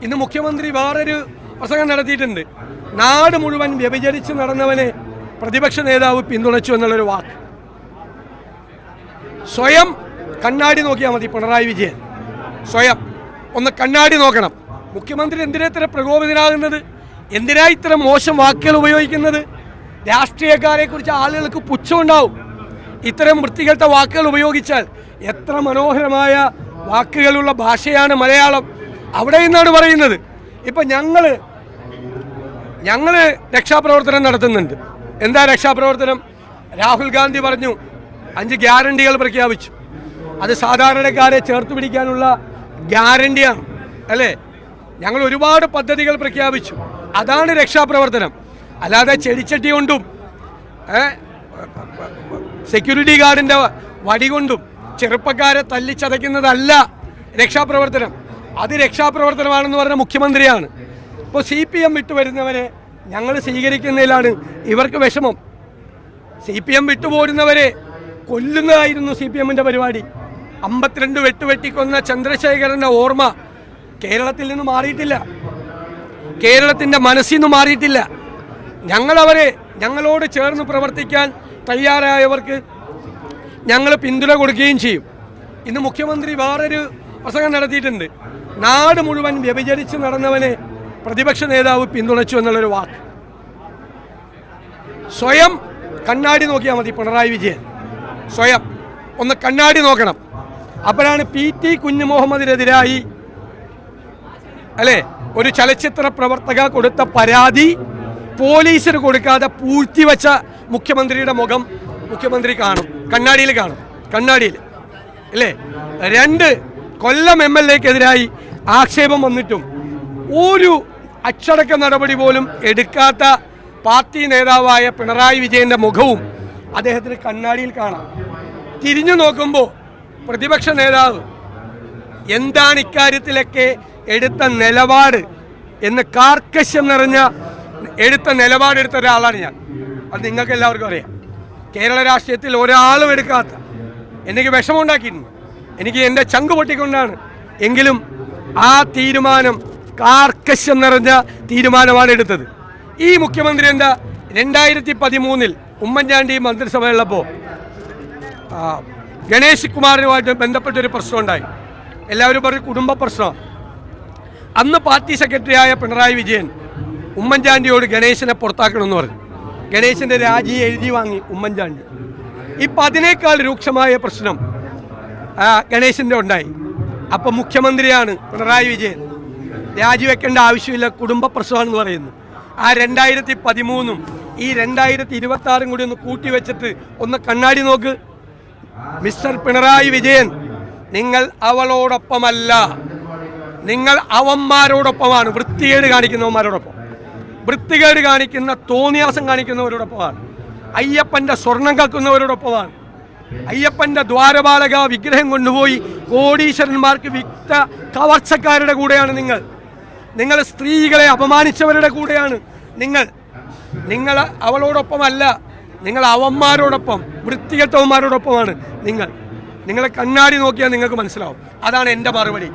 ഇന്ന് മുഖ്യമന്ത്രി വേറൊരു പ്രസംഗം നടത്തിയിട്ടുണ്ട്. നാട് മുഴുവൻ വ്യഭിചരിച്ച് നടന്നവനെ പ്രതിപക്ഷ നേതാവ് പിന്തുണച്ചു എന്നുള്ളൊരു വാക്ക്. സ്വയം കണ്ണാടി നോക്കിയാൽ മതി. പിണറായി വിജയൻ സ്വയം ഒന്ന് കണ്ണാടി നോക്കണം. മുഖ്യമന്ത്രി എന്തിനാ ഇത്ര പ്രകോപിതനാകുന്നത്? എന്തിനാ ഇത്തരം മോശം വാക്കുകൾ ഉപയോഗിക്കുന്നത്? രാഷ്ട്രീയക്കാരെ കുറിച്ച് ആളുകൾക്ക് പുച്ഛമുണ്ടാവും. ഇത്തരം വൃത്തികെട്ട വാക്കുകൾ ഉപയോഗിച്ചാൽ എത്ര മനോഹരമായ വാക്കുകളുള്ള ഭാഷയാണ് മലയാളം. അവിടെ നിന്നാണ് പറയുന്നത്. ഇപ്പം ഞങ്ങൾ രക്ഷാപ്രവർത്തനം നടത്തുന്നുണ്ട്. എന്താ രക്ഷാപ്രവർത്തനം? രാഹുൽ ഗാന്ധി പറഞ്ഞു 5 ഗ്യാരണ്ടികൾ പ്രഖ്യാപിച്ചു. അത് സാധാരണക്കാരെ ചേർത്ത് പിടിക്കാനുള്ള ഗ്യാരണ്ടിയാണ് അല്ലേ? ഞങ്ങൾ ഒരുപാട് പദ്ധതികൾ പ്രഖ്യാപിച്ചു. അതാണ് രക്ഷാപ്രവർത്തനം. അല്ലാതെ ചെടിച്ചട്ടി കൊണ്ടും സെക്യൂരിറ്റി ഗാർഡിൻ്റെ വടി കൊണ്ടും ചെറുപ്പക്കാരെ തല്ലിച്ചതയ്ക്കുന്നതല്ല രക്ഷാപ്രവർത്തനം. അത് രക്ഷാപ്രവർത്തനമാണെന്ന് പറഞ്ഞ മുഖ്യമന്ത്രിയാണ്. ഇപ്പോൾ CPM വിട്ടുവരുന്നവരെ ഞങ്ങൾ സ്വീകരിക്കുന്നതിലാണ് ഇവർക്ക് വിഷമം. CPM വിട്ടുപോരുന്നവരെ കൊല്ലുന്നതായിരുന്നു CPMൻ്റെ പരിപാടി. 52 വെട്ടുവെട്ടിക്കൊന്ന ചന്ദ്രശേഖരൻ്റെ ഓർമ്മ കേരളത്തിൽ നിന്ന് മാറിയിട്ടില്ല, കേരളത്തിൻ്റെ മനസ്സിൽ നിന്ന് മാറിയിട്ടില്ല. ഞങ്ങളോട് ചേർന്ന് പ്രവർത്തിക്കാൻ തയ്യാറായവർക്ക് ഞങ്ങൾ പിന്തുണ കൊടുക്കുകയും ചെയ്യും. ഇന്ന് മുഖ്യമന്ത്രി വേറൊരു പ്രസംഗം നടത്തിയിട്ടുണ്ട്. നാട് മുഴുവൻ വ്യഭിചരിച്ച് നടന്നവനെ പ്രതിപക്ഷ നേതാവ് പിന്തുണച്ചു എന്നുള്ളൊരു വാക്ക്. സ്വയം കണ്ണാടി നോക്കിയാൽ മതി. പിണറായി വിജയൻ സ്വയം ഒന്ന് കണ്ണാടി നോക്കണം. അപ്പോഴാണ് PT കുഞ്ഞുമുഹമ്മദിനെതിരായി അല്ലേ ഒരു ചലച്ചിത്ര പ്രവർത്തക കൊടുത്ത പരാതി പോലീസിന് കൊടുക്കാതെ പൂഴ്ത്തിവെച്ച മുഖ്യമന്ത്രിയുടെ മുഖം മുഖ്യമന്ത്രി കാണും, കണ്ണാടിയിൽ കാണും. കണ്ണാടിയിൽ അല്ലേ? 2 കൊല്ലം MLAക്കെതിരായി ആക്ഷേപം വന്നിട്ടും ഒരു അച്ചടക്ക നടപടി പോലും എടുക്കാത്ത പാർട്ടി നേതാവായ പിണറായി വിജയൻ്റെ മുഖവും അദ്ദേഹത്തിന് കണ്ണാടിയിൽ കാണാം. തിരിഞ്ഞു നോക്കുമ്പോൾ പ്രതിപക്ഷ നേതാവ് എന്താണ് ഇക്കാര്യത്തിലൊക്കെ എടുത്ത നിലപാട് എന്ന് കാർക്കശ്യം നിറഞ്ഞ നിലപാടെടുത്ത ഒരാളാണ് ഞാൻ. അത് നിങ്ങൾക്ക് എല്ലാവർക്കും അറിയാം. കേരള രാഷ്ട്രീയത്തിൽ ഒരാളും എടുക്കാത്ത, എനിക്ക് വിഷമമുണ്ടാക്കിയിട്ടുണ്ട്. എനിക്ക് എൻ്റെ ചങ്ക് പൊട്ടിക്കൊണ്ടാണ്. എങ്കിലും ആ തീരുമാനം കാർക്കശ്യം നിറഞ്ഞ തീരുമാനമാണ് എടുത്തത്. ഈ മുഖ്യമന്ത്രി എന്താ 2013 ഉമ്മൻചാണ്ടി മന്ത്രിസഭയുള്ളപ്പോൾ ഗണേഷ് കുമാറിനുമായിട്ട് ബന്ധപ്പെട്ടൊരു പ്രശ്നമുണ്ടായി. എല്ലാവരും പറയും കുടുംബ പ്രശ്നം. അന്ന് പാർട്ടി സെക്രട്ടറിയായ പിണറായി വിജയൻ ഉമ്മൻചാണ്ടിയോട് ഗണേശനെ പുറത്താക്കണമെന്ന് പറഞ്ഞു. ഗണേശൻ്റെ രാജി എഴുതി വാങ്ങി ഉമ്മൻചാണ്ടി. ഇപ്പം അതിനേക്കാൾ രൂക്ഷമായ പ്രശ്നം ഗണേശൻ്റെ ഉണ്ടായി. അപ്പം മുഖ്യമന്ത്രിയാണ് പിണറായി വിജയൻ. രാജിവെക്കേണ്ട ആവശ്യമില്ല, കുടുംബ പ്രശ്നമാണെന്ന് പറയുന്നു. ആ 2013 ഈ 2026 കൂടി ഒന്ന് കൂട്ടിവെച്ചിട്ട് ഒന്ന് കണ്ണാടി നോക്ക്. മിസ്റ്റർ പിണറായി വിജയൻ, നിങ്ങൾ അവളോടൊപ്പമല്ല, നിങ്ങൾ അവന്മാരോടൊപ്പമാണ്. വൃത്തികേട് കാണിക്കുന്നവന്മാരോടൊപ്പം, വൃത്തികേട് കാണിക്കുന്ന തോന്നിയാസം കാണിക്കുന്നവരോടൊപ്പമാണ്. അയ്യപ്പൻ്റെ സ്വർണം കക്കുന്നവരോടൊപ്പമാണ്. അയ്യപ്പൻ്റെ ദ്വാരപാലക വിഗ്രഹം കൊണ്ടുപോയി കോടീശ്വരന്മാർക്ക് വിറ്റ കവർച്ചക്കാരുടെ കൂടെയാണ് നിങ്ങൾ സ്ത്രീകളെ അപമാനിച്ചവരുടെ കൂടെയാണ് നിങ്ങൾ അവളോടൊപ്പമല്ല, നിങ്ങൾ അവന്മാരോടൊപ്പം, വൃത്തികെട്ടവന്മാരോടൊപ്പമാണ്. നിങ്ങളെ കണ്ണാടി നോക്കിയാൽ നിങ്ങൾക്ക് മനസ്സിലാവും. അതാണ് എൻ്റെ മറുപടി.